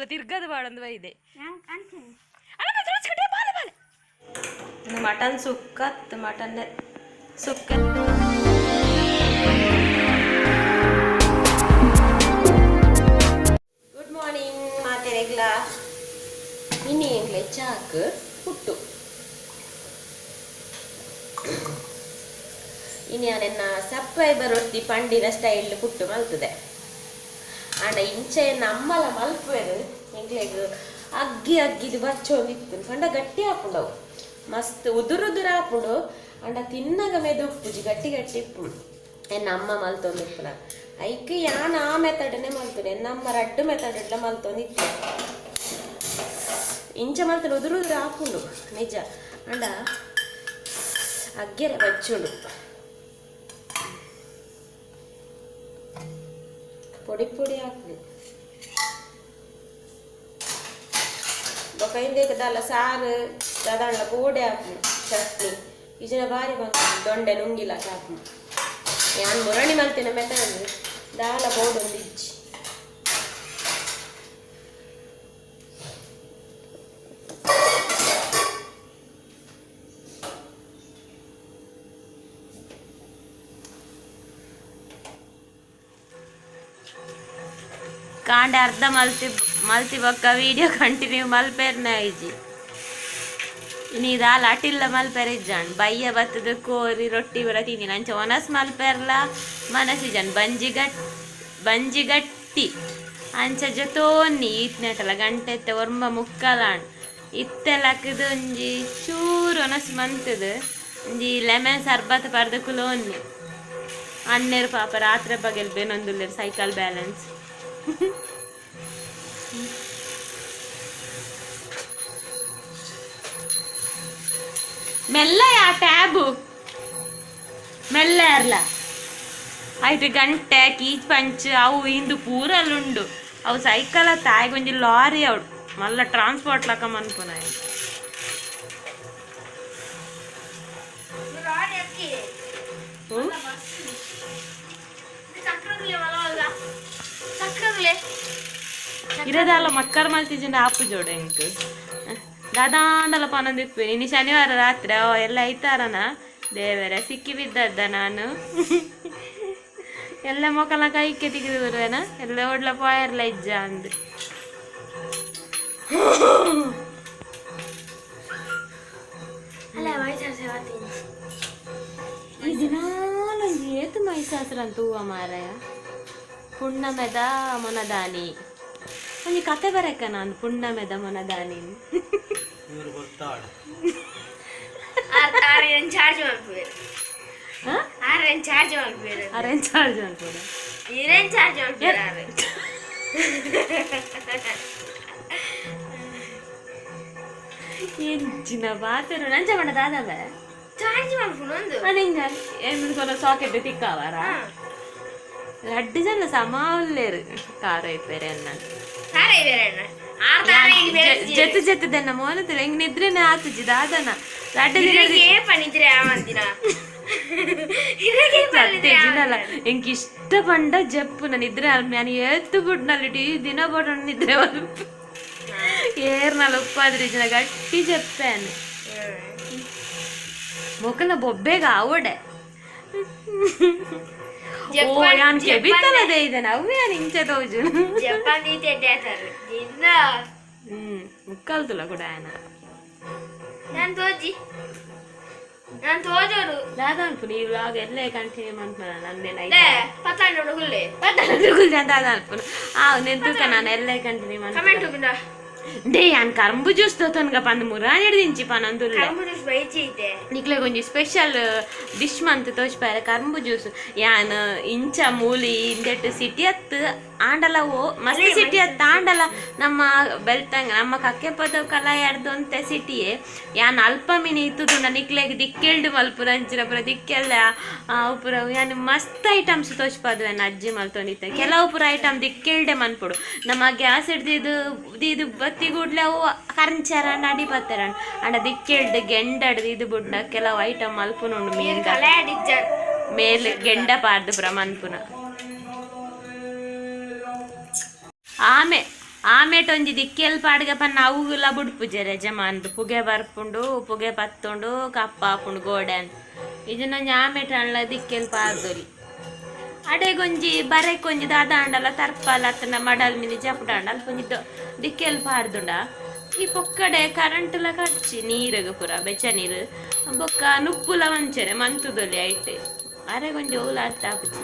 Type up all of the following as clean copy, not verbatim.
ತಿರ್ಗದ ಬಾಡೊಂದು ಇದೆ ಮಟನ್ ಸುಕ್ಕ ಮಟನ್ ಸುಕ್ಕ good morning ಮಾತೆರೆಗ್ಲ ಇನ್ನಿ ಎಂಗ್ಲೆ chalk ಪುಟ್ಟು ಇನ್ನು ನನ್ನ ಸಬ್ಸ್ಕ್ರೈಬರ್ ಒತ್ತಿ ಪಂಡಿನ ಸ್ಟೈಲ್ ಪುಟ್ಟು ಮಲ್ತದೆ ಆಂಡ ಇಂಚೆ ನಮ್ಮಲ ಮಲ್ಪುವೆರು ಎಂಗ್ಲೆಗ್ ಅಗ್ಗಿ ಅಗ್ಗಿದು ಬಚ್ಚೋಂದಿತ್ತು ಕಂಡ ಗಟ್ಟಿ ಹಾಕೊಂಡವು ಮಸ್ತ್ ಉದುರುದುರು ಹಾಕೊಂಡು ಅಂಡ ತಿನ್ನಗ ಮೆದು ಉಪ್ಪುಜಿ ಗಟ್ಟಿ ಗಟ್ಟಿ ಇಪ್ಪು ಎನ್ನಮ್ಮ ಮಲ್ತೊಂದಿಪ್ಪುನ ಐಕೆ ಯಾನ್ ಆ ಮೆಥಡ್ನೇ ಮಲ್ತುನೆ ಎನ್ನಮ್ಮ ರಡ್ಡು ಮೆಥಡ್ ಎಲ್ಲ ಮಲ್ತೊಂದಿತ್ತು ಇಂಚ ಮಲ್ತುಡು ಉದುರುದುರು ಹಾಕೊಂಡು ನಿಜ ಅಂಡ ಅಗ್ಗೆರೆ ಬಚ್ಚೋಡು పొడి పొడి ಹಾಕಿ ಬೊಕೈಂದೇಕ ದಾಲ ಸಾರು ದಾದಾಂಡ ಪೋಡೆ ಹಾಕಿ ಚಟ್ನಿ ಇಜನ ಬಾರಿ ಬಂತು ದೊಂಡೆ ನುಂಗಿಲ್ಲ ಹಾಕಿ ಯಾನ್ ಮುರಣಿ ಮಲ್ತಿನ ಮೆತ್ತಂದು ದಾಲ ಬೋಡೊಂದು ಇಜ್ಜಿ ಕಾಂಡೆ ಅರ್ಧ ಮಲ್ತಿ ಬೊಕ್ಕ ವಿಡಿಯೋ ಕಂಟಿನ್ಯೂ ಮಲ್ಪೆರ್ನ ಇಜ್ಜಿ ಇನ್ನು ದಾಲ್ ಅಟಿಲ್ಲ ಮಲ್ಪೆರ ಇಜ್ಜಾಣ್ ಬಯ್ಯ ಬತ್ತದ ಕೋರಿ ರೊಟ್ಟಿ ಬರ ತಿಂದಿನ ಅಂಚ ಒನಸ್ ಮಲ್ಪೆರ್ಲ ಮನಸ್ಸಿಜಾನ್ ಬಂಜಿ ಗಟ್ಟಿ ಅಂಚ ಜೊತೋನ್ನಿ ಈತ್ನೆಟಲ ಗಂಟೆ ಎತ್ತೆ ಒರ್ಮ ಮುಕ್ಕಲಾಣ್ ಇತ್ತೆಲಕ್ಕದು ಒಂಜಿ ಚೂರು ಒನಸ್ ಮಂತದ ಒಂಜಿ ಲೆಮನ್ ಸರ್ಬತ್ ಪರ್ದ ಕುಲೋನ್ನಿ ಅನ್ನೇರು ಪಾಪ ರಾತ್ರಿ ಬಗೆಲ್ ಬೇನೊಂದುಲ್ಲೇರು ಸೈಕಲ್ ಬ್ಯಾಲೆನ್ಸ್ ಮೆಲ್ಲ ಯಾ ಟ್ಯಾಬು ಮೆಲ್ಲ ಇರ್ಲ ಆಯ್ತು ಗಂಟೆ ಕೀಚ್ ಪಂಚ್ ಅವು ಇಂದು ಪೂರಲ್ಲುಂಡು ಅವು ಸೈಕಲ್ ತಾಯಿಗೊಂಜಿ ಲಾರಿ ಅವಡು ಮಲ್ಲ ಟ್ರಾನ್ಸ್ಪೋರ್ಟ್ ಲಕ್ಕ ಮನ್ಪುನ ಇರದಲ್ಲ ಮಕ್ಕಳ ಮಲ್ತಿಜಂಡ ಆಪು ಜೋಡ ಎಂಕ್ ದಾದಾಂಡಲ ಪನೊಂದಿಪ್ಪು ಇನ್ನು ಶನಿವಾರ ರಾತ್ರಿ ಎಲ್ಲ ಐತಾರನ ದೇವರ ಸಿಕ್ಕಿ ಬಿದ್ದದ್ದ ನಾನು ಎಲ್ಲ ಮೊಕಲ ಕೈಕ್ಕೆ ತೆಗೆದು ಬರುವೇನ ಎಲ್ಲ ಒಡ್ಲ ಪಾಯರ್ಲ ಇಜ್ಜ ಅಂದು ಈ ದಿನಾಲೊಂದು ಏತು ಮೈಸಾಸ್ರ ಅಂತ ಹೂವ ಮಾರಾಯ ಪುಣ್ಣಮೆದ ಮೊನದಾನಿ ಒಂಜಿ ಕತೆ ಬರಕ ನಾನು ಪುಣ್ಣಮೆದ ಮೊನದಾನಿ ಎಂಚಿನ ಬಾತರು ನಂಚ ಮಾಡ ದಾದವ ಚಾರ್ಜ್ ಮಾಡ್ಕೊಂಡು ಏನು ಸಾಕೆಟ್ ತಿಕ್ಕವಾರ ಲಡ್ಡು ಜನ ಸಮಾಲ್ಲೇರು ಕಾರ ಇಪ್ಪೇರೆ ಅನ್ನ ಜತ್ತು ಜತ್ತದನ್ನ ಮೋನತಿಲ್ಲ ಹಿಂಗ್ ನಿದ್ರೆನೆ ಆತುಜಿ ದಾದನ ಲಡ್ಡು ಜಿನಲ್ಲ ಎಂಕ್ ಇಷ್ಟ ಪಂಡ ಜಪ್ಪು ನಾನು ನಿದ್ರೆ ನಾನು ಎತ್ತು ಬಿಡ್ನಲ್ಲಿ ದಿನ ಬೋಡ ನಿದ್ರೆ ಏರ್ನಲ್ಲಿ ಉಪ್ಪಾದ್ರಿ ಜನ ಗಟ್ಟಿ ಜಪ್ಪೇನು ಮೊಕಲ ಬೊಬ್ಬೆಗ ಅವಡೆ ಯಾನ್ ಕೆಬಿತ್ತಲದೇ ಇದೆ ನವ್ವೇ ಇಂಚೆ ತೋಜು ಮುಕ್ಕಲ್ತುಲ ಕೂಡ ದಾದಾ ಅನ್ಪು ನೀವು ವ್ಲಾಗ್ ಎಲ್ಲೇ ಕಂಟಿನ್ಯೂ ಮಾಡ್ತಾನ ನಂದೇನೈತೆ ದಾದಾ ಅನ್ಪು ನೆಂತುಕ ನಾನು ಎಲ್ಲೇ ಕಂಟಿನ್ಯೂ ಮಾಡ್ತೀನಿ డే యాన్ కరంబు జ్యూస్ తోతనగా పండు మురానేడు దించి పనందుల్లో కరంబు జ్యూస్ బైచైతే నిక్లే కొంచెం స్పెషల్ డిష్ మంత్ తోచిపార కరంబు జ్యూస్ యాన్ ಇಂಚ ಮೂಲಿ ಇಂದೆಟ್ ಸಿಟಿ ಅತ್ತು ಆಂಡಲ ಓ ಮಸ್ತ್ ಸಿಟಿ ಅತ್ತು ಆಂಡಲ ನಮ್ಮ ಬೆಲ್ತಂಗ ನಮ್ಮ ಕಕ್ಕೆ ಪದ ಕಲಾ ಎಡ್ದೊಂತೆ ಸಿಟಿಯೇ ಯಾನ್ ಅಲ್ಪ ಮಿನಿ ಇತ್ತುದು ನಿಕ್ಲೆಗ್ ದಿಕ್ಕೆಲ್ಡು ಮಲ್ಪುರ ಅಂಚಿರ ಪುರ ದಿಕ್ಕೆಲ್ಲ ಉಪುರ ಯಾನ್ ಮಸ್ತ್ ಐಟಮ್ಸ್ ತೋಚ್ಪಾದು ಏನ ಅಜ್ಜಿ ಮಲ್ತೊಂದಿತ್ತೆ ಕೆಲವು ಪುರ ಐಟಮ್ ದಿಕ್ಕೆಲ್ಡೆ ಮನ್ಪುಡು ನಮ್ಮ ಗ್ಯಾಸ್ ಹಿಡ್ದಿದ್ದು ಇದು ಬತ್ತಿ ಕೂಡ್ಲೆ ಅವು ಕರಂಚಾರ ನಡಿ ಬತ್ತಾರ ಅಂಡ ದಿಕ್ಕೆಲ್ಡು ಗೆಂಡಡ್ದು ಇದು ಬುಡ್ಡ ಕೆಲವು ಐಟಮ್ ಮಲ್ಪುನುಂಡು ಮೀನ್ ಮೇಲೆ ಗೆಂಡ ಪಾರ್ದು ಪುರ ಮನ್ಪುನ ಆಮೆ ಆಮೇಟ್ ಒಂಜಿ ದಿಕ್ಕೆಲ್ ಪಾಡ್ಗೆ ಪನ್ನ ಅವುಲ ಬುಡ್ಪುಜೆ ಯಜಮಾನ್ರು ಪುಗೆ ಬರ್ಪುಂಡು ಪುಗೆ ಪತ್ತುಂಡು ಕಪ್ಪ ಹಾಪುಂಡು ಗೋಡೆ ಅಂತ ಇದನ್ನೊಂಜಿ ಆಮೇಟ್ ಅಣ್ಣ ದಿಕ್ಕೆಲ್ ಪಾರ್ದೊಲಿ ಅಡೆಗೊಂಜಿ ಬರೆಕೊಂಜಿ ದಾದಾಂಡಲ ತರ್ಪಲ ಅತ್ತನ ಮಡಲ್ ಮಿನಿ ಜಪುಡಾಂಡ ಅಲ್ಪೊಂಜಿ ದಿಕ್ಕೆಲ್ ಪಾರ್ದುಂಡ ಈ ಪೊಕ್ಕಡೆ ಕರೆಂಟ್ಲ ಕಚ್ಚಿ ನೀರಿಗೆ ಪೂರ ಬೆಚ್ಚ ನೀರು ಬೊಕ್ಕ ನುಪ್ಪುಲ ವಂಚನೆ ಮಂತುದೊಲಿ ಐಟೆ ಅರೆಗೊಂಜಿ ಓಲ ಅರ್ಥ ಆಪುಜಿ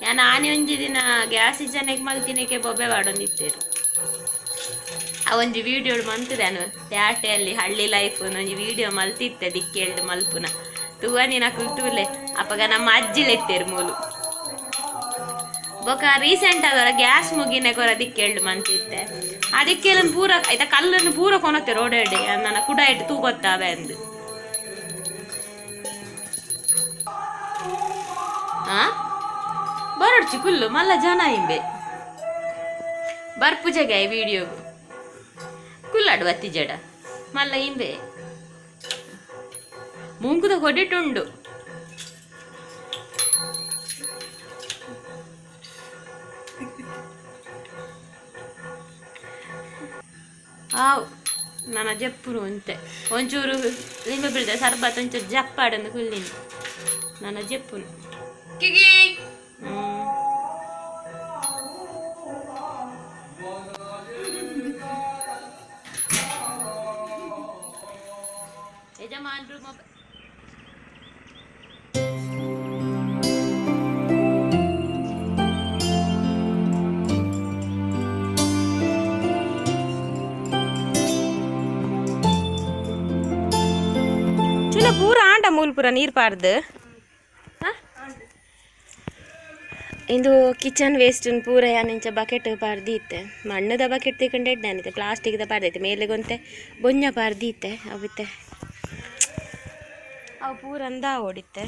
ನಾನು ಆನೆ ಒಂಜಿ ದಿನ ಗ್ಯಾಸ್ ಜನಕ್ಕೆ ಮಲ್ತಿನಕ್ಕೆ ಬೊಬ್ಬೆ ಬಾಡೊಂದಿತ್ತೇರು ಆ ಒಂಜಿ ವಿಡಿಯೋ ಮಂತುದೇನು ಪ್ಯಾಟೆಯಲ್ಲಿ ಹಳ್ಳಿ ಲೈಫ್ ಒಂಜಿ ವಿಡಿಯೋ ಮಲ್ತಿತ್ತೆ ದಿಕ್ಕೆಳ್ದು ಮಲ್ಪುನ ತೂವ ನೀನ ಕುಲ್ತೂಲೆ ಅಪ್ಪಗ ನಮ್ಮ ಅಜ್ಜಿಲೆತ್ತೇರು ಮೂಲು ಬೊಕ ರೀಸೆಂಟ್ ಆದರ ಗ್ಯಾಸ್ ಮುಗಿನ ಕೊರ ದಿಕ್ಕೆಳ್ದು ಮಂತಿತ್ತೆ ಅದಕ್ಕೆಲ್ಲ ಪೂರ ಆಯ್ತಾ ಕಲ್ಲನ್ನು ಪೂರ ಕೊನತ್ತೆ ರೋಡಡೆ ನನ್ನ ಕುಡ ಇಟ್ಟು ತೂಗೊತ್ತಾವೆ ಅಂದು ಬರೋಡ್ಚಿ ಕುಲ್ಲು ಮಲ್ಲ ಜನ ಇಂಬೆ ಬರ್ಪುಜಗೆ ವಿಡಿಯೋಗು ಕುಲ್ಲಾಡು ಬತ್ತಿ ಜಡ ಮಲ್ಲ ಇಂಬೆ ಮುಂಕುದ ಹೊಡಿಟುಂಡು ಆವ್ ನನ್ನ ಜಪ್ಪುರು ಅಂತೆ ಒಂಚೂರು ಲಿಂಬೆ ಬಿಡ್ದೆ ಸರ್ಬತ್ ಒಂಚೂರು ಜಪ್ಪಾಡಂದು ಕುಲ್ಲಿನ ನನ್ನ ಜಪ್ಪುನು ಯಜಮಾನ್ರು ಮೊಬೈಲ್ ಪೂರ ಆಂಡ ಮೂಲ್ಪುರ ನೀರು ಪಾರ್ದು ಇಂದು ಕಿಚನ್ ವೇಸ್ಟ್ ಪೂರ ಯಾನಿಂಚ ಬಕೆಟ್ ಪಾರ್ದಿತ್ತೆ ಮಣ್ಣದ ಬಕೆಟ್ ತಿಕೊಂಡೆಡ್ಡೆ ಅನಿತೆ ಪ್ಲಾಸ್ಟಿಕ್ದ ಪಾರ್ದೈತೆ ಮೇಲೆಗೊಂತೆ ಬೊಂಜ ಪಾರ್ದಿತ್ತೆ ಅವಿತ್ತೆ ಅವು ಪೂರ ಅಂದ ಓಡಿತ್ತೆ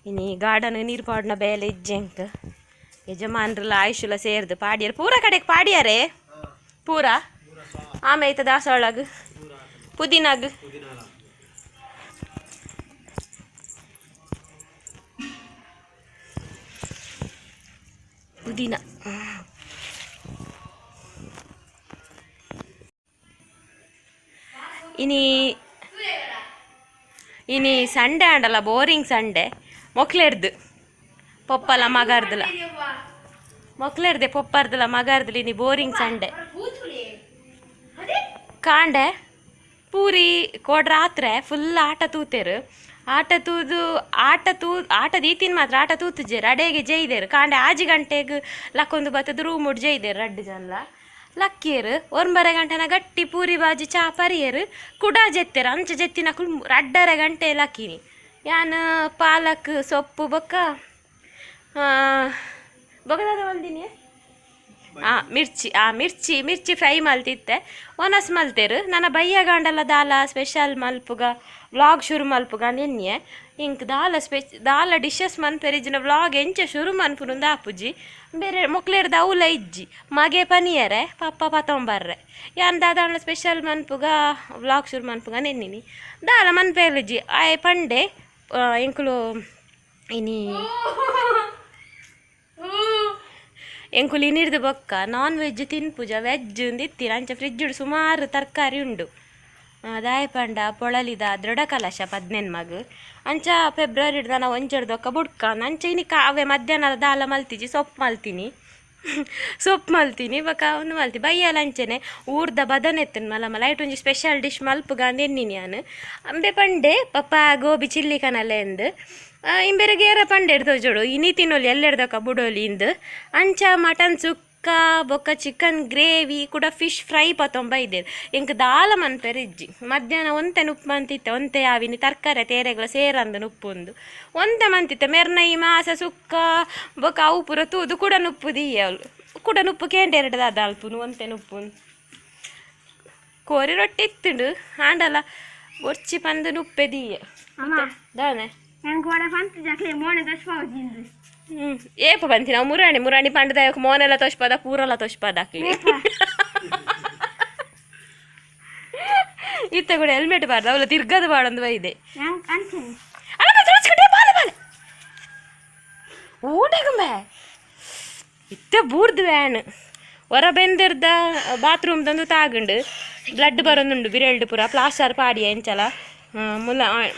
ಇನ್ನು ಗಾರ್ಡನ್ ನೀರು ಪಾಡ್ನ ಬೇಲೆ ಇಜ್ಜೆಂಕ್ ಯಜಮಾನ್ರಲ್ಲ ಆಯುಷುಲ ಸೇರ್ದು ಪಾಡ್ಯಾರ ಪೂರ ಕಡೆಗೆ ಪಾಡ್ಯಾರೆ ಪೂರ ಆಮೇಲೆ ದಾಸವಾಳಗ ಪುದೀನಾಗ ಪುದೀನ ಇನಿ ಸಂಡೆ ಆಂಡಲ್ಲ ಬೋರಿಂಗ್ ಸಂಡೆ ಮೊಕ್ಲೇರ್ದು ಪೊಪ್ಪಲ ಮಗಾರ್ದಲ ಮೊಕ್ಲೇರ್ದೆ ಪೊಪ್ಪರ್ದಲ ಮಗಾರ್ದಲ ಇನಿ ಬೋರಿಂಗ್ ಸಂಡೆ ಕಾಂಡೆ ಪೂರಿ ಕೋಡ್ರಾತ್ರೆ ಫುಲ್ ಆಟ ತೂತೇರು ಆಟ ದೀತಿನ ಮಾತ್ರ ಆಟ ತೂತುಜೇರು ಅಡೆಗೆ ಜೈದೇರು ಕಾಂಡೆ 6 ಗಂಟೆಗೆ ಲಕ್ಕೊಂದು ಬತ್ತದ ರೂಮ್ ಉಡ್ ಜೈದೇರು ರಡ್ಡು ಜನ ಲಕ್ಕಿಯರು 1 ಗಂಟೆನ ಗಟ್ಟಿ ಪೂರಿ ಬಾಜಿ ಚಾ ಪರಿಯರು ಕುಡಾ ಜೆತ್ತೇರು ಅಂಚ ಜೆತ್ತಿನ ಕುಲ್ 2 ಗಂಟೆ ಲಕ್ಕಿನಿ ಯಾನು ಪಾಲಕ್ ಸೊಪ್ಪು ಬೊಕ್ಕದಾದ ಒಂದಿನಿ ಮಿರ್ಚಿ ಫ್ರೈ ಮಲ್ತಿತ್ತೆ ಒನಸ್ ಮಲ್ತೇರು ನನ್ನ ಬಯ್ಯ ಗಾಂಡಲ್ಲ ದಾಲ ಸ್ಪೆಷಲ್ ಮಲ್ಪುಗ ವ್ಲಾಗ್ ಶುರು ಮಲ್ಪುಗ ನೆನ್ನೆ ಇಂಕ್ ದಾಲ ಡಿಶಸ್ ಮನ್ಪೆರಿಜಿನ ವ್ಲಾಗ್ ಎಂಚ ಶುರು ಮನ್ಪುನುಂದ ಆಪುಜಿ ಬೇರೆ ಮೊಕ್ಲೇರ್ದ ಅವಲ ಇಜ್ಜಿ ಮಗೆ ಪನಿಯರೆ ಪಪ್ಪ ಪತ್ತೊಂಬರ್ರೆ ಯಾನ್ ದಾದಾಣ ಸ್ಪೆಷಲ್ ಮನ್ಪುಗ ವ್ಲಾಗ್ ಶುರು ಮನ್ಪುಗ ನೆನ್ನಿನಿ ದಾಲ ಮನ್ಪೆರ್ಲಿಜ್ಜಿ ಆಯ್ ಪಂಡೆ ಇಂಕುಲು ಇನಿ ಎಂಕುಲು ಇನಿರ್ದು ಬೊಕ್ಕ ನಾನ್ ವೆಜ್ ತಿನ್ಪುಜ ವೆಜ್ ಇತ್ತೀರ ಅಂಚ ಫ್ರಿಜ್ ಸುಮಾರು ತರಕಾರಿ ಉಂಡು ದಾಯ ಪಂಡ ಪೊಳಲಿದ ದೃಢ ಕಲಶ 18 ಮಗು ಅಂಚ ಫೆಬ್ರವರಿ ನಾನು ಒಂಚಡ್ದೊಕ್ಕ ಬುಡ್ಕ ಅಂಚ ಇನಿ ಕಾವೆ ಮಧ್ಯಾಹ್ನದ ದಾಲ ಮಲ್ತಿಜಿ ಸೊಪ್ಪು ಮಲ್ತೀನಿ ಬೊಕ್ಕ ಒಂದು ಮಲ್ತಿ ಬೈಯಲ್ಲ ಅಂಚನೆ ಊರ್ದ ಬದನೆತ್ತನ್ ಮಲ ಐಟ್ ಒಂಜಿ ಸ್ಪೆಷಲ್ ಡಿಶ್ ಮಲ್ಪುಗ ನೆನ್ನಿನಿ ನಾನು ಅಂಬೆ ಪಂಡೆ ಪಪ್ಪ ಗೋಬಿ ಚಿಲ್ಲಿ ಕನಲೆ ಎಂದು ಇಂಬೆರೆಗೆ ಏರ ಪಂಡೆ ಎಡ್ದೋಜೋಡು ಇನಿ ತಿನ್ನೋಲಿ ಎಲ್ಲೆಡ್ದೊಕ್ಕ ಬುಡೋಲಿ ಇಂದು ಅಂಚ ಮಟನ್ ಸುಕ್ಕ ಬೊಕ್ಕ ಚಿಕನ್ ಗ್ರೇವಿ ಕೂಡ ಫಿಶ್ ಫ್ರೈ ಪತ್ತೊಂಬೈದೇರು ಇಂಕ ದಾಲ ಮನ್ಪೆರಿಜ್ಜಿ ಮಧ್ಯಾಹ್ನ ಒಂತೆ ನುಪ್ಪು ಮಂತಿತ್ತೆ ಒಂತೆ ಯಾವಿನಿ ತರಕಾರಿ ತೇರೆಗಳ ಸೇರಂದು ನುಪ್ಪುಂದು ಒಂತೆ ಮಂತಿತ್ತೆ ಮೆರ್ನೈ ಮಾಸ ಸುಕ್ಕ ಬೊಕ್ಕ ಅವು ಪೂರ ತೂದು ಕೂಡ ನುಪ್ಪು ದೀಯಲು ಕೂಡ ನುಪ್ಪು ಕೇಂಡೆ 2 ಅಲ್ಪುನು ಒಂತೆ ನುಪ್ಪು ಕೋರಿ ರೊಟ್ಟಿ ಇತ್ತುಂಡು ಆಂಡಲ ಒರ್ಚಿ ಪಂದು ನುಪ್ಪೆ ದೀಯ ದಾನೆ ಏಪ ಬಂತಿ ನಾವು ಮುರಾಣಿ ಪಂಡದ ಮೋನೆಲ್ಲ ತೋಷ್ಪದ ಪೂರೆಲ್ಲ ತೋಷ್ಪದ ಇತ್ತ ಕೂಡ ಹೆಲ್ಮೆಟ್ ಬಾರ್ದು ಅವಳ ತಿರ್ಗದ ಬಾಡೊಂದು ಬೈದೆ ಊಟಗುಂಬೆ ಇತ್ತ ಬೂರ್ದು ವ್ಯಾನ್ ಹೊರ ಬೆಂದಿರ್ದ ಬಾತ್ರೂಮ್ ತಂದು ತಾಗಂಡು ಬ್ಲಡ್ ಬರೋದುಂಡು ಬಿರೆಲ್ಡು ಪೂರ ಪ್ಲಾಸ್ಟರ್ ಪಾಡಿಯ ಎಂಚಲ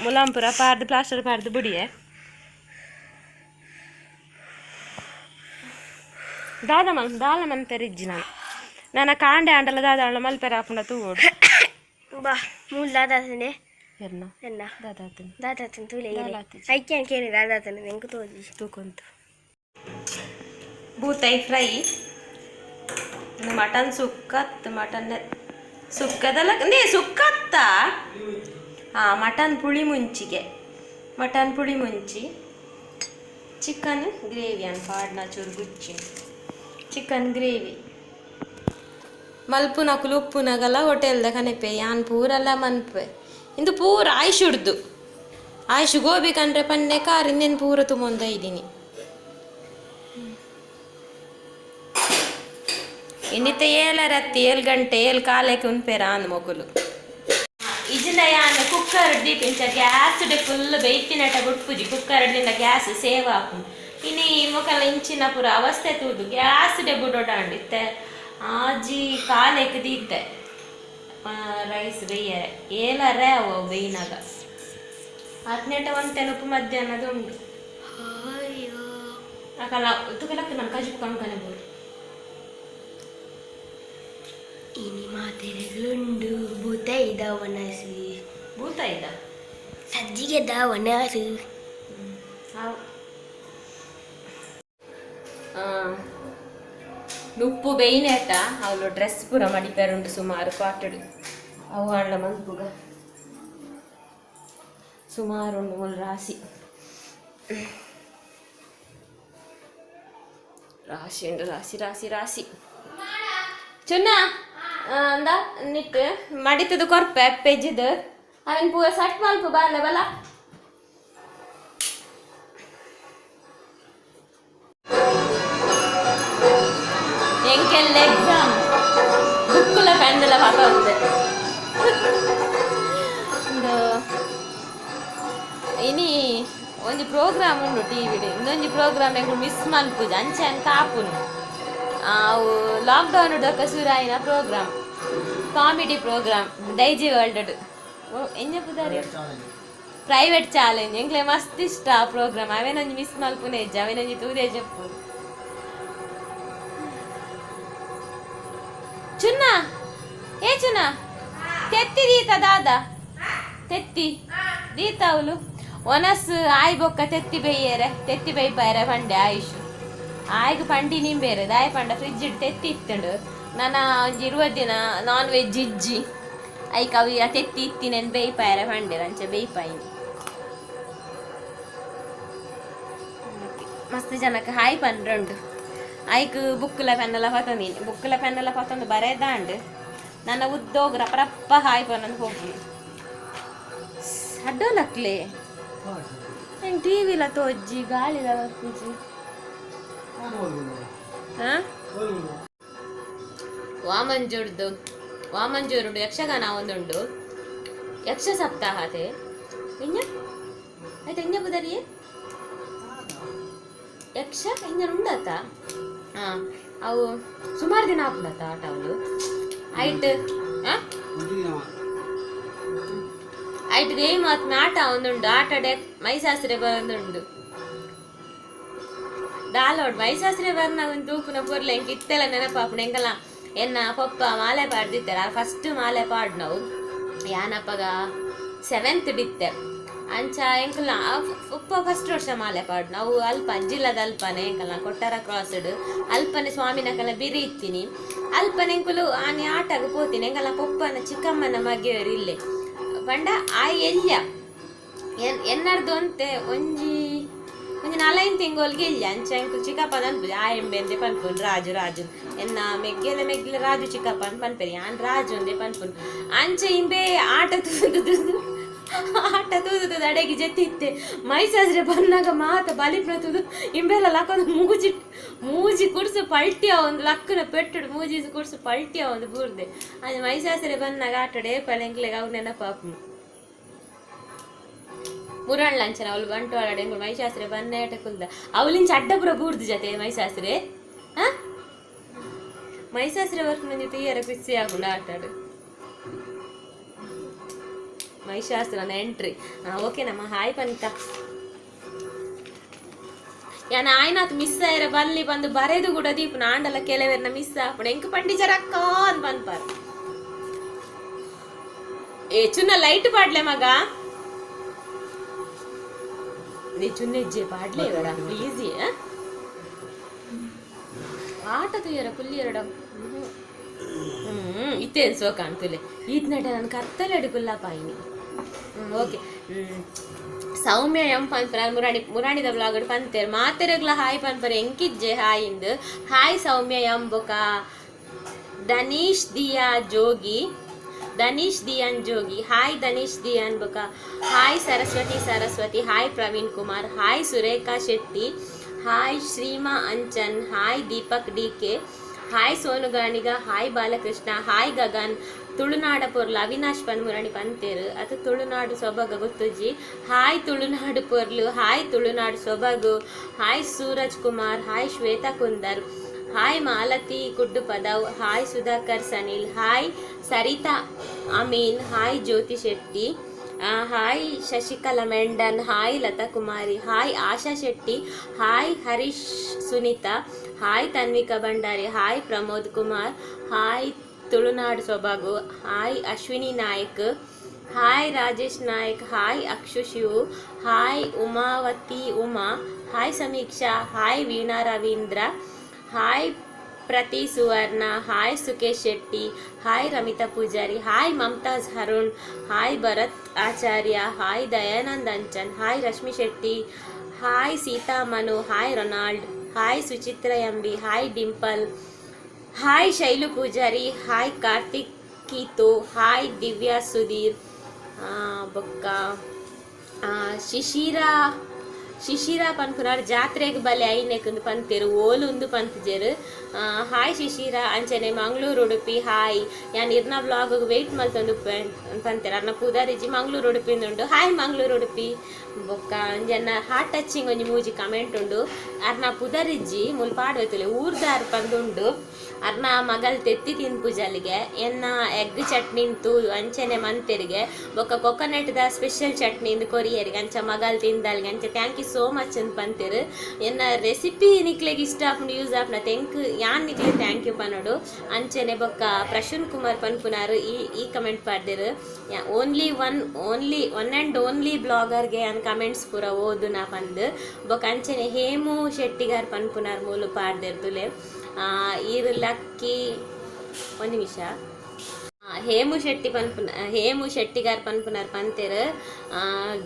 ಮುಲಾಂಪುರ ಪಾರ್ದು ಪ್ಲಾಸ್ಟರ್ ಪಾರ್ದು ಬುಡಿಯೆ ದಾಲ ಮಂತರಿಜ್ಜಿ ನನ್ನ ಕಾಂಡೆ ಆಂಡಲ ದಾದಾಳ ಮಲ್ಪೆರ ಹಾಕೊಂಡ ತೂಗೋಡು ಬಾ ಮೂಲ ದಾದಾತನೆ ಎನ್ನ ಎನ್ನ ದಾದಾತನೆ ತೂಲೆ ಐಕ್ಯ ಕೇಳಿ ದಾದಾತನೆ ನೆಂಕು ತೋಜಿ ತೂಕೊಂತು ಬೂತಾಯಿ ಫ್ರೈ ಮಟನ್ ಸುಕ್ಕತ್ತು ಮಟನ್ ಸುಕ್ಕದಲ್ಲ ಸುಕ್ಕತ್ತ ಮಟನ್ ಪುಳಿ ಮುಂಚಿ ಚಿಕನ್ ಗ್ರೇವಿ ಅನ್ ಪಾಡ್ನ ಚೂರು ಗುಚ್ಚಿ ಚಿಕನ್ ಗ್ರೇವಿ ಮಲ್ಪುನಕುಲು ಉಪ್ಪುನಗಲ ಹೋಟೆಲ್ದ ಕನೆಪೆ ಯಾನ್ ಪೂರಲ್ಲ ಮನ್ಪೆ ಇಂದು ಪೂರ ಆಯ್ಷು ಗೋಬಿ ಕಂಡ್ರೆ ಪನ್ನೆ ಕಾರ್ ಇನ್ನೇನು ಪೂರ ತುಂಬೊಂದ ಇದ್ದೀನಿ ಇನ್ನಿತ್ತ 7 ಗಂಟೆ 7 ಕಾಲಕ್ಕೆ ಉನ್ಪೇರ ಅಂದ್ ಮೊಗುಲು ಇಜಿಂದ ಯಾನ್ ಕುಕ್ಕರ್ ದೀಪಿಂಚ ಗ್ಯಾಸ್ ಫುಲ್ ಬೈತಿನಟ ಬುಟ್ಪುಜಿ ಕುಕ್ಕರ್ದಿಂದ ಗ್ಯಾಸ್ ಸೇವ್ ಹಾಕು ಇನ್ನಿ ಮೊಕಲ ಇಂಚಿನ ಪೂರ ಅವಸ್ಥೆ ತೂದು ಗ್ಯಾಸ್ ಬುಡೋಡಾಂಡಿತ್ತೆ ಆಜಿ ಕಾಲೆಕ್ ದೀತೆ ರೈಸ್ ಬೇಯರೆ ಏಲರೆ ಅವು ಬೇಯಿನಾಗ 18 ಗಂಟೆ ಉಪ್ಪು ಮಧ್ಯಾಹ್ನದ ಉಂಟು ಅಕಲ್ಲ ತುಕಲಕ್ಕೆ ನಾನು ಕಜಿಪ್ ಕಣ್ಕನೆ ಬೋದು ಇನಿ ಮಾತೆರೆದುಂಡು ಭೂತೈದ ವನಸು ಭೂತೈದ ಸಜ್ಜಿಗೆದ ವನಸು ಉಪ್ಪು ಬೇಯಿನೇಟ ಅವಳು ಡ್ರೆಸ್ ಪೂರ ಮಡಿಪೇರುಂಟು ಸುಮಾರು ಕಾಟಡು ಅವು ಆಂಡ ಮಲ್ಪುಗ ಸುಮಾರು ಉಂಡು ಮೂಲು ರಾಶಿ ಉಂಡು ರಾಶಿ ಚುನ್ನ ಅಂದ ನಿಟ್ಟು ಮಡಿತದು ಕೊರ್ಪೆ ಪೆಜ್ಜಿದು ಅವನ್ ಪೂರ ಸಟ್ ಮಲ್ಪು ಬಾರ್ಲೆ ಬಲ ಎಂಕೆಲ್ಲ ಎಕ್ಸಾಮ್ ಬುಕ್ಕುಲ ಪೆನ್ನೆಲ್ಲ ಪಾಪಂದೆ ಇನಿ ಒಂಜಿ ಪ್ರೋಗ್ರಾಮ್ ಉಂಡು ಟಿವಿಡ್ ಇನ್ನೊಂಜಿ ಪ್ರೋಗ್ರಾಮ್ ಎಂಕು ಮಿಸ್ ಮಲ್ಪುಜ ಅಂಚೆನ್ ಕಾಪುನು ಅವು ಲಾಕ್ಡೌನ್ ಡೊಕ್ಕ ಸುರಾಯಿನ ಪ್ರೋಗ್ರಾಮ್ ಕಾಮಿಡಿ ಪ್ರೋಗ್ರಾಮ್ ಡೈಜಿ ವರ್ಲ್ಡ್ ಎಂಜ ಪುದಾರಿ ಪ್ರೈವೇಟ್ ಚಾಲೆಂಜ್ ಎಂಕ್ಲೆ ಮಸ್ತ್ ಇಷ್ಟ ಆ ಪ್ರೋಗ್ರಾಮ್ ಅವೇನೊಂಜಿ ಮಿಸ್ ಮಲ್ಪುನೇಜ್ ಅವೇನೊಂಜಿ ತೂದೇ ಜಪ್ಪು ಚುನ್ನ ತೆತ್ತಿ ದೀತ ದಾದ ತೆತ್ತಿ ದೀತ ಅವಳು ಒನಸ್ ಆಯ್ ಬೊಕ್ಕ ತೆತ್ತಿ ಬೈಪಾಯರೆ ಪಂಡೆ ಆಯುಷ್ ಆಯ್ಗೆ ಪಂಡಿ ನಿಂಬೇರೆ ದಾಯ ಪಂಡ ಫ್ರಿಜ್ ಇಟ್ಟು ತೆತ್ತಿ ಇತ್ತಂಡು ನಾನು ಒಂಜಿ 20 ದಿನ ನಾನ್ ವೆಜ್ ಇಜ್ಜಿ ಐಕ್ ಅವಿ ಆ ತೆತ್ತಿ ಇತ್ತಿನೇನು ಬೇಯ್ಪಾಯರೆ ಪಂಡೆ ಅಂಚೆ ಬೇಯ್ಪಾಯಿನಿ ಮಸ್ತ್ ಜನಕ್ಕೆ ಹಾಯ್ ಪಂಡ್ರುಂಡು ಐಕ್ ಬುಕ್ಕುಲ ಪೆನ್ನೆಲ್ಲ ಪತ್ತೊಂದು ಬರೆದಾಂಡು ನನ್ನ ಉದ್ದೋಗ್ರ ಪ್ರಪ್ಪ ಹಾಯ್ ಪನ್ನೊಂದು ಹೋಗಿ ಅಡ್ಡೋಲಕ್ಲೆ ಹೆಂಗೆ ಟಿ ವಿಲ ತೋಜ್ಜಿ ಗಾಳಿಲ ಬರ್ತಿಜ್ಜಿ ವಾಮಂಜೂರುಡು ಯಕ್ಷಗಾನ ಒಂದುಂಡು ಯಕ್ಷ ಸಪ್ತಾಹತೆ ಇನ್ನ ಆಯ್ತು ಎಂಜ ಬುದರಿಯೇ ಯಕ್ಷ ಎಂಜ ಉಂಡತ ಅವು ಸುಮಾರು ದಿನ ಹಾಕ್ಲತ್ತ ಆಟ ಅವಳು ಐಟ್ ಗೇಮ್ ಆಟ ಒಂದುಂಡು ಆಟಡೆ ಮೈಸಾಸ್ರೆ ಬಂದುಂಡು ಡಾಲೋಡ್ ಮೈಸಾಸ್ರೆ ಬರ್ನ ಒಂದು ತೂಪುನ ಪೊರ್ಲೆ ಎಂಕ್ ಇತ್ತೆಲ್ಲ ನೆನಪಾಪುಣ ಎಂಕಲ್ಲ ಎನ್ನ ಪಪ್ಪ ಮಾಲೆ ಪಾಡ್ದಿತ್ತಾರೆ ಫಸ್ಟ್ ಮಾಲೆ ಪಾಡ್ ನಾವು ಯಾನಪ್ಪಗ 7th ಡಿತ್ತೆ ಅಂಚ ಎಂಕಲ್ಲ ಉಪ್ಪ ಫಸ್ಟ್ ವರ್ಷ ಮಾಲೆ ಪಾಡ್ ನಾವು ಅಲ್ಪ ಜಿಲ್ಲದ ಅಲ್ಪನೆ ಎಂಕಲ್ಲ ಕೊಟ್ಟಾರ ಕ್ರಾಸ್ಡ್ ಅಲ್ಪನೆ ಸ್ವಾಮಿನಕಲ್ಲ ಬಿರಿ ಇತ್ತೀನಿ ಅಲ್ಪನೆ ಎಂಕುಲು ಆನೆ ಆಟಾಗ ಪೋತೀನಿ ಎಂಕಲ್ಲ ಪಪ್ಪನ ಚಿಕ್ಕಮ್ಮನ ಮಗೆಯವರು ಇಲ್ಲೇ ಪಂಡ ಆ ಎಲ್ಯ ಎನ್ನರ್ದು ಅಂತೆ ಒಂಜಿ 4 ತಿಂಗೋಲ್ಗೆ ಇಲ್ಲ ಅಂಚ ಎಂಕು ಚಿಕ್ಕಪ್ಪನ ಅನ್ಪುಜಿ ಆ ಎಂಬೆ ಅಂದೆ ಪನ್ಪುನ್ ರಾಜು ಎನ್ನ ಮೆಗ್ಗೆಲೆ ರಾಜು ಚಿಕ್ಕಪ್ಪನ ಪನ್ಪೆರಿ ಆನ್ ರಾಜು ಅಂದೆ ಪನ್ಪುನ್ ಅಂಚ ಇಂಬೆ ಆಟ ತೂದು ಅಡೆಗೆ ಜೆತ್ತಿತ್ತೆ ಮೈಸಾಸ್ರೆ ಬಂದಾಗ ಮಾತ ಬಲಿಪ್ನ ತೂದು ಇಂಬೆಲ್ಲ ಲಕ್ಕದು ಮೂಜಿ ಕುಡ್ಸು ಪಲ್ಟಿಯ ಒಂದು ಲಕ್ಕನ ಪೆಟ್ಟುಡು ಮೂಜಿ ಕುಡ್ಸು ಪಲ್ಟಿಯ ಒಂದು ಬೂರ್ದೆ ಅದು ಮೈಸಾಸ್ರೆ ಬಂದಾಗ ಆಟಡೆ ಪಲೆಂಕ್ಲೆಗೆ ಅವ್ರು ನೆನಪಾಪು ಮುರಾಣ್ ಲಂಚನ ಅವಳು ಬಂಟವಾಳ ಡೆಂಗು ಮೈಸಾಸ್ರೆ ಬನ್ನೇಟ ಕುಲ್ದ ಅವಳಿಂಚ ಅಡ್ಡಪುರ ಬೂರ್ದು ಜತೆ ಮೈಸಾಸ್ರೆ ಮೈಸಾಸ್ರೆ ವರ್ಕ್ ಮಂದಿ ತೀಯರ ಖುಷಿ ಆಗುಂಡು ಆಟಾಡು ಮೈಶಾಸ್ತ್ರನ ಎಂಟ್ರಿ ಓಕೆ ನಮ್ಮ ಹಾಯ್ ಪಂತ ಯಾನ ಆಯ್ನಾತ್ ಮಿಸ್ ಆಯ್ರ ಬಲ್ಲಿ ಬಂದು ಬರೆದು ಕೂಡ ದೀಪ ನಾಂಡಲ ಕೆಲವೆರ್ನ ಮಿಸ್ ಆಪಣ ಎಂಕ್ ಪಂಡಿಜರ್ ಅಕ್ಕ ಅಂತ ಬಂದ್ಪಾರ ಏ ಚುನ್ನ ಲೈಟ್ ಪಾಡ್ಲೆ ಮಗ ನೀ ಚುನ್ನೆಜ್ಜೆ ಪಾಡ್ಲೆ ಇವರ ಪ್ಲೀಸ್ ಆಟ ತುಯ್ಯರ ಕುಲ್ಲಿಯರಡ ಇತ್ತೇನು ಸೋ ಕಾಣ್ತುಲೆ ಈತ್ ನಟ ನನ್ನ ಕತ್ತಲೆ ಕುಲ್ಲ ಪಾಯಿನಿ ಓಕೆ ಸೌಮ್ಯ ಎಂ ಪನ್ಪರ ಮುರಾಣಿದ ಬ್ಲಾಗ್ ಪಂತೇರು ಮಾತೆರೆಗ್ಲ ಹಾಯ್ ಪನ್ಪರ ಎಂಕಿಜ್ಜೆ ಹಾಯ್ ಇಂದು ಹಾಯ್ ಸೌಮ್ಯ ಎಂ ಬೊಕ ಧನೀಶ್ ದಿಯಾನ್ ಜೋಗಿ ಹಾಯ್ ಧನೀಶ್ ದಿಯಾನ್ ಬೊಕ hi Saraswati hi Praveen Kumar hi Surekha Shetty hi Shrima Anchan hi Deepak DK hi Sonu Ganiga hi Balakrishna hi Gagan ತುಳುನಾಡ ಪೊರ್ಲು ಅವಿನಾಶ್ ಪನ್ಮುರಾಣಿ ಪಂತೇರು ಅದು ತುಳುನಾಡು ಸೊಬಗ ಗೊತ್ತುಜಿ ಹಾಯ್ ತುಳುನಾಡು ಪೊರ್ಲು ಹಾಯ್ ತುಳುನಾಡು ಸೊಬಗು hi Suraj Kumar hi Shweta Kundar hi Malathi Kuddu Padav hi Sudhakar Sanil hi Saritha Amin hi Jyothi Shetty hi Shashikala Mendon hi Latha Kumari hi Asha Shetty hi Harish Sunitha hi Tanvika Bhandari hi Pramod Kumar hi Tulunadu ಸೊಬಗು hi Ashwini Nayak hi Rajesh Nayak hi Akshu Shivu hi Umavathi Uma hi Sameeksha hi Veena Ravindra hi Prathi Suvarna hi Sukesh Shetty hi Ramitha Poojary hi Mumtaz Arun hi Bharath Acharya hi Dayanand Anchan hi Rashmi Shetty hi Seetha Manu hi Ronald hi Suchitra MB hi Dimple hi Shailu Poojary hi Karthik Keethu hi Divya Sudheer ಬೊಕ್ಕ ಶಿಶಿರಾ ಪನ್ಪುನಾರ್ ಜಾತ್ರೆಗೆ ಬಲೆ ಐನೆಕ್ಕೊಂದು ಪಂತೇರು ಓಲು ಒಂದು ಪಂತಜೇರು hi ಶಿಶಿರಾ ಅಂಚನೆ Mangaluru Udupi hi ಯಾನ್ ಇರ್ನ blog weight ಮಲ್ತೊಂದು ಪಂತೇರು ಅರ್ನ ಪೂದಾರಿಜಿ ಮಂಗಳೂರು ಉಡುಪಿಂದ ಉಂಡು ಹಾಯ್ ಮಂಗಳೂರು ಉಡುಪಿ ಬೊಕ್ಕ ಅಂಜನ ಹಾರ್ಟ್ ಟಚಿಂಗ್ ಒಂಜಿ ಮೂಜಿ ಕಮೆಂಟ್ ಉಂಡು ಅರ್ನ ಪುದರಿಜ್ಜಿ ಮುಲ್ ಪಾಡ್ವೆತುಲೆ ಊರ್ದಾರ್ ಪಂದುಂಡು ಅರ್ನ ಮಗಲ್ ತೆತ್ತಿ ತಿನ್ಪುಜಲ್ಲಿಗೆ ಎನ್ನ ಎಗ್ ಚಟ್ನಿಂತು ಅಂಚನೆ ಮಂತೆರಿಗೆ ಬೊಕ್ಕ ಕೊಕೊನೆಟ್ ದ ಸ್ಪೆಷಲ್ ಚಟ್ನಿಂದು ಕೊರಿಯರಿಗೆ ಅಂಚ ಮಗಲ್ ತಿಂದಲ್ಗೆ ಅಂಚ ಥ್ಯಾಂಕ್ ಯು ಸೋ ಮಚ್ ಅಂತ ಪಂತೇರು ಎನ್ನ ರೆಸಿಪಿ ನಿಕ್ಲೆಗೆ ಇಷ್ಟ ಆಪುಂಡು ಯೂಸ್ ಆಪ್ನ ಯಾನ್ ನಿಕ್ಲೆ ಥ್ಯಾಂಕ್ ಯು ಪನ್ನೋಡು ಅಂಚನೆ ಬೊಕ್ಕ ಪ್ರಶುನ್ ಕುಮಾರ್ ಪನ್ಪುನಾರು ಈ ಕಮೆಂಟ್ ಪಾಡ್ದೇರು ಓನ್ಲಿ ಒನ್ ಆ್ಯಂಡ್ ಓನ್ಲಿ ಬ್ಲಾಗರ್ಗೆ ಅನ್ ಕಮೆಂಟ್ಸ್ ಪೂರ ಓದು ನಾ ಪಂದು ಬೊಕ್ಕ ಅಂಚನೆ ಹೇಮು ಶೆಟ್ಟಿಗಾರ್ ಪನ್ಪುನಾರ್ ಮೂಲು ಪಾಡ್ದಿರ್ತುಲೆ ಈರು ಲಕ್ಕಿ ಒಂದು ನಿಮಿಷ ಹೇಮು ಶೆಟ್ಟಿಗಾರ್ ಪನ್ಪುನಾರ್ ಪಂತೇರು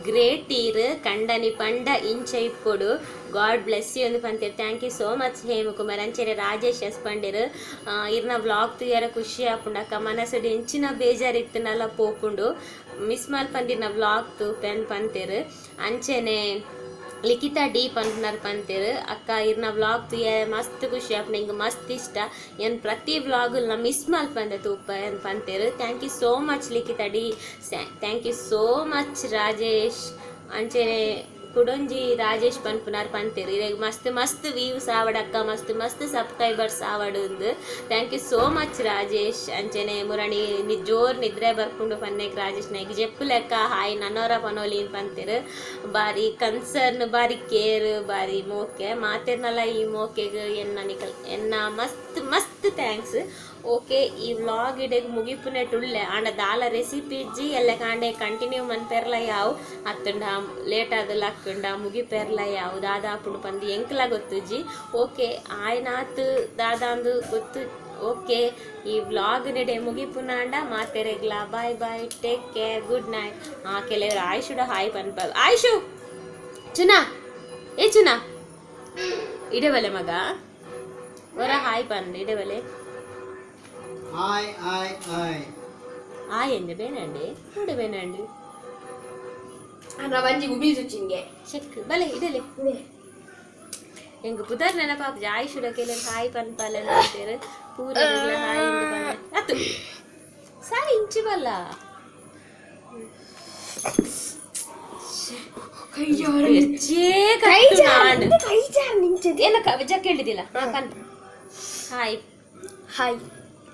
ಗ್ರೇಟ್ ಈರ್ ಕಂಡನಿ ಪಂಡ ಇಂಚ ಇಪ್ಪೊಡು ಗಾಡ್ ಬ್ಲೆಸ್ ಯು ಒಂದು ಪಂತೇರು thank you so much Hemu Kumar ಅಂಚೆರೆ ರಾಜೇಶ್ ಎಸ್ ಪಂಡೇರು ಇರ್ನ ವ್ಲಾಗ್ ತುಯ್ಯಾರ ಖುಷಿ ಆಪುಂಡಕ್ಕ ಮನಸ್ಸುಡು ಎಂಚಿನ ಬೇಜಾರಿತ್ತನಲ್ಲ ಪೋಪುಂಡು ಮಿಸ್ ಮಲ್ಪಂದಿನ ವ್ಲಾಗ್ ತು ಪೆನ್ ಪಂತೇರು ಅಂಚೆನೆ ಲಿಖಿತಾ ಡಿ ಪಂಪುನಾರ್ ಪಂತೇರು ಅಕ್ಕ ಇರ್ನ ವ್ಲಾಗ್ ತುಯ್ಯ ಮಸ್ತ್ ಖುಷಿ ಆಪುಂಡು ಹಿಂಗೆ ಮಸ್ತ್ ಇಷ್ಟ ಏನು ಪ್ರತಿ ವ್ಲಾಗಲ್ನ ಮಿಸ್ ಮಲ್ಪಂದೆ ತೂಪ ಏನು ಪಂತೇರು thank you so much Likhitha D thank you so much Rajesh ಅಂಚೆನೆ ಕುಡೊಂಜಿ ರಾಜೇಶ್ ಪನ್ಪುನಾರ್ ಪಂತೇರು ಇವಾಗ ಮಸ್ತ್ ವ್ಯೂಸ್ ಆವಡಕ್ಕ ಮಸ್ತ್ ಸಬ್ಸ್ಕ್ರೈಬರ್ಸ್ ಆವಡುಂದು thank you so much Rajesh ಅಂಚನೆ ಮುರಣಿ ಜೋರ್ ನಿದ್ರೆ ಬರ್ಕೊಂಡು ಪನ್ನೆಗ್ ರಾಜೇಶ್ ನಾಯ್ಕ ಜೆಪ್ಪು ಲೆಕ್ಕ ಹಾಯ್ ನನ್ನೋರ ಪನೋಲಿನ್ ಪಂತೇರು ಬಾರಿ ಕನ್ಸರ್ನ್ ಬಾರಿ ಕೇರ್ ಬಾರಿ ಮೋಕೆ ಮಾತೇರ್ನಲ್ಲ ಈ ಮೋಕೆಗೆ ಎನ್ನ ಮಸ್ತ್ ಥ್ಯಾಂಕ್ಸ್ ಓಕೆ ಈ ವ್ಲಾಗ್ ಇಡೆಗೆ ಮುಗಿಪುನೆಟುಳ್ಳೆ ಆಂಡ ದಾಲ ರೆಸಿಪಿ ಇಜ್ಜಿ ಎಲ್ಲ ಕಾಂಡೆ ಕಂಟಿನ್ಯೂ ಮನ್ಪೆರ್ಲ ಯಾವು ಅತ್ತುಂಡ ಲೇಟ್ ಆದ ಲಕ್ಕುಂಡ ಮುಗಿಪೆರ್ಲ ಯಾವು ದಾದಾಪುಂಡು ಪಂದು ಎಂಕ್ಲ ಗೊತ್ತುಜ್ಜಿ ಓಕೆ ಆಯ್ನಾತ್ ದಾದಾಂದು ಗೊತ್ತು ಓಕೆ ಈ ವ್ಲಾಗ್ ನೆಡೆ ಮುಗಿಪುನಾಂಡ ಮಾತೆರೆಗ್ಲ bye take care good night ಕೆಲವರು ಆಯುಷುಡ ಹಾಯ್ ಪನ್ಪ ಆಯುಷು ಚುನಾ ಚುನಾ ಇಡೆಬಲೆ ಮಗ ಹೊರ ಹಾಯ್ ಪಂದು ಇಡೆಬಲೆ ಆಯಂದೆ ಬೇನಂಡಿ ನೋಡಿ ಬೇನಂಡಿ వంచి ఉబీసొచ్చింగే చెక్ భలే ఇదలే ఎంగ పుదర్ నెనపాప జాయిషుడకెళ్ళి హాయ్ పన్పాలని అంటారు పూరల హాయ్ ఇందు పన అత్తు సాయి ఇంచి వల్ల ಹಾಯ್ ಹಾಯ್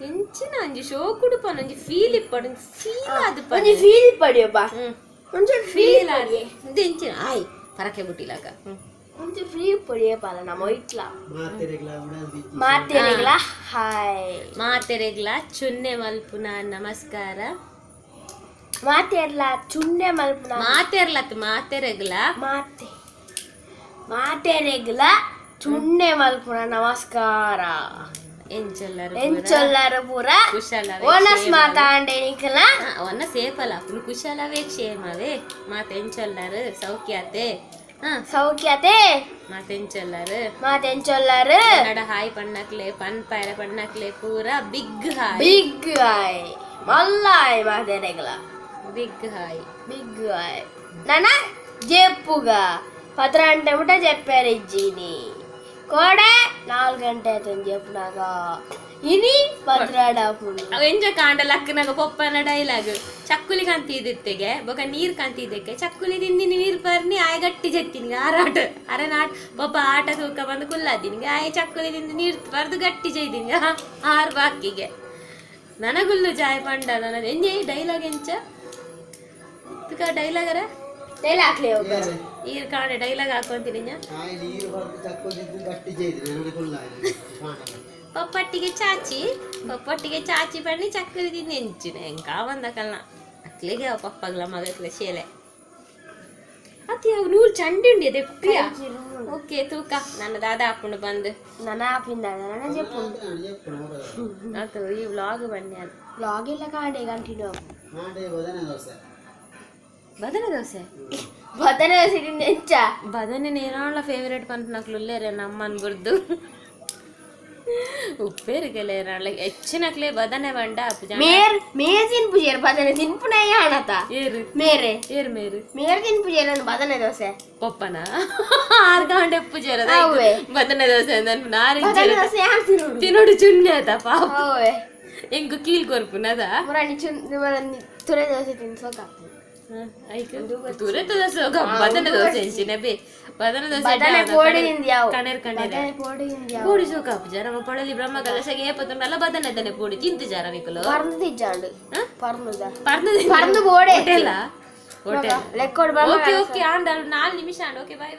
ಎಂಚಿನ ಒಂಜಿ ಶೋಕುಡು ಪನ ಒಂಜಿ ಫೀಲ್ ಇಪ್ಪಡು ಫೀಲ್ ಆದ್ ಒಂಜಿ ಫೀಲ್ ಪಡಿಯಪ್ಪ ಒಂಜಿ ಫೀಲ್ ಆದ್ ಎಂಚಿನ ಆಯ್ ಪರಕೆ ಬುಟ್ಟಿಲಾಕ ಒಂಜಿ ಫ್ರೀ ಪಡಿಯಪ್ಪ ನಮ್ಮ ಇಟ್ಲ ಮಾತೆರೆಗ್ಲ ಹಾಯ್ ಮಾತೆರೆಗ್ಲ ಚುನ್ನೆ ಮಲ್ಪುನ ನಮಸ್ಕಾರ ಮಾತೆರ್ಲ ಚುನ್ನೆ ಮಲ್ಪುನ ಮಾತೆರ್ಲತ್ ಮಾತೆರೆಗ್ಲ ಮಾತೆರೆಗ್ಲ ಚುನ್ನೆ ಮಲ್ಪುನ ನಮಸ್ಕಾರ ಎಂಚೊಲ್ಲರು ಪೂರ ಕುಶಲವೇ ಓನಸ್ ಮಾತಾಂಡೆ ನಿಕಲ ಅವನ್ನ ಸೇಪಲ ಅಪ್ಪನು ಕುಶಲವೇ ಕ್ಷೇಮವೇ ಮಾತೆಂಚೊಲ್ಲರು ಸೌಖ್ಯತೆ ಸೌಖ್ಯತೆ ಮಾತೆಂಚೊಲ್ಲರು ನಡ ಹಾಯ್ ಪಣ್ಣಕ್ಲೆ ಪನ್ಪಾಯರ ಪಣ್ಣಕ್ಲೆ ಪೂರ ಬಿಗ್ ಹಾಯ್ ಮಲ್ಲಾಯ್ ಮಾತೆರೆಗ್ಲ ಬಿಗ್ ಹಾಯ್ ನನ ಜೆಪ್ಪುಗ 10 ಗಂಟೆ ಮುಟ చెప్పారిజ్జిని కోడే 4 గంటೆ ಆಯ್ತು చెప్పినాಗ ಇನಿ ಪದ್ರಾಡಾಪುಂಡು ಎಂಜ ಕಾಂಡಲಕ್ಕನಾಗ ಪೊಪ್ಪನ ಡೈಲಾಗ್ ಚಕ್ಕುಲಿ ಕಂತಿದ್ದೆಗೆ ಬೊಕ ನೀರ್ ಕಂತಿದ್ದಕ್ಕೆ ಚಕ್ಕುಲಿ ತಿಂದಿನಿ ನೀರ್ ಬರ್ನಿ ಆಯ್ ಗಟ್ಟಿ ಜತ್ತಿನಿಗೆ ಆರಾಟ ಅರೆ ನಾಟ್ ಪೊಪ್ಪ ಆಟ ತೂಕ ಬಂದು ಕುಲ್ಲಾದಿನಿಗೆ ಆಯ್ ಚಕ್ಕುಲಿ ತಿಂದು ನೀರ್ ಬರ್ದು ಗಟ್ಟಿ ಜೈದಿನಿಗೆ ಆರ್ ಬಾಕಿಗೆ ನನಗುಲ್ಲು ಜಾಯ್ ಪಂಡ ನನ್ನ ಎಂಜೆ ಡೈಲಾಗ್ ಎಂಚ ಡೈಲಾಗರ ಡೈಲಾಗ್ಲೇ ಈರ್ ಕಾಣೆ ಡೈಲಾಗ್ ಹಾಕೊಂತೀನಿ ಪಪ್ಪಟ್ಟಿಗೆ ಚಾಚಿ ಪಣ್ಣಿ ಚಕ್ಕರಿ ತಿಂದು ಎಂಚಿನ ಹೆಂಗ ಬಂದ ಕಲ್ಲ ಅಕ್ಲಿಗೆ ಪಪ್ಪಗ್ಲ ಮಗಕ್ಲೆ ಶೇಲೆ ಅತಿ ಅವ್ ನೂರು ಚಂಡಿ ಉಂಡಿ ದೆಪ್ಪಿಯ ಓಕೆ ತೂಕ ನನ್ನ ದಾದ ಹಾಕೊಂಡು ಬಂದು ನನ್ನ ಆಪಿಂದ ನನ್ನ ಜೆಪ್ಪುಂಡು ಅದು ಈ ವ್ಲಾಗ್ ಬನ್ನಿ ಅದು ವ್ಲಾಗ್ ಎಲ್ಲ ಕಾಂಡೆ ಕಂಟಿನ್ಯೂ ಬದನೆ ದೋಸೆ ತಿಂದ ಎಂಚ ಬದನೆ ನೇರಾಳ ಫೇವರೇಟ್ ಪಂತ ನಕ್ಲುಲ್ಲೇರೆ ನಮ್ಮನ್ ಗುರ್ದು ಉಪ್ಪೇರಿಗೆಲೆ ಏರಾಳ ಹೆಚ್ಚಿನಕ್ಲೆ ಬದನೆ ಬಂಡ ಮೇರ್ ತಿನ್ಪುಜೇರ್ ಬದನೆ ತಿನ್ಪುನ ಯಾಣತ ಏರು ಮೇರೆ ಮೇರು ತಿನ್ಪುಜೇರ್ ಬದನೆ ದೋಸೆ ಪಪ್ಪನ 6 ಗಂಟೆ ಪೂಜೆರದ ಬದನೆ ದೋಸೆ ತಿನ್ನೋಡು ಚುನ್ನಿ ಆತ ಪಾಪ ಎಂಗು ಕೀಲ್ ಕೊರ್ಪುನದ ತುರೆ ದೋಸೆ ತಿನ್ಸೋಕ ತುರೆತ ದೋಸೆ ಬದನೆ ದೋಸೆ ಎಂಚಿನ ಬೇ ಬದನೆ ದೋಸೆ ಕಣೇರ್ ಪೋಡಿ ಸೋಕ ಜರ ಪೊಳಲಿ ಬ್ರಹ್ಮ ಕಲಸಗೆ ಏಪತ್ತುಂಡಲ್ಲ ಬದನೆ ದನೆ ಪೋಡಿ ತಿಂತು ಜರ ನಿಕಲು ಪರ್ದು ಬೋಡೆ ಹೋಟೆಲ್ ಲೆಕ್ಕೋಡ್ ಓಕೆ ಆಂಡಲ್ 4 ನಿಮಿಷ ಓಕೆ ಬಾಯ್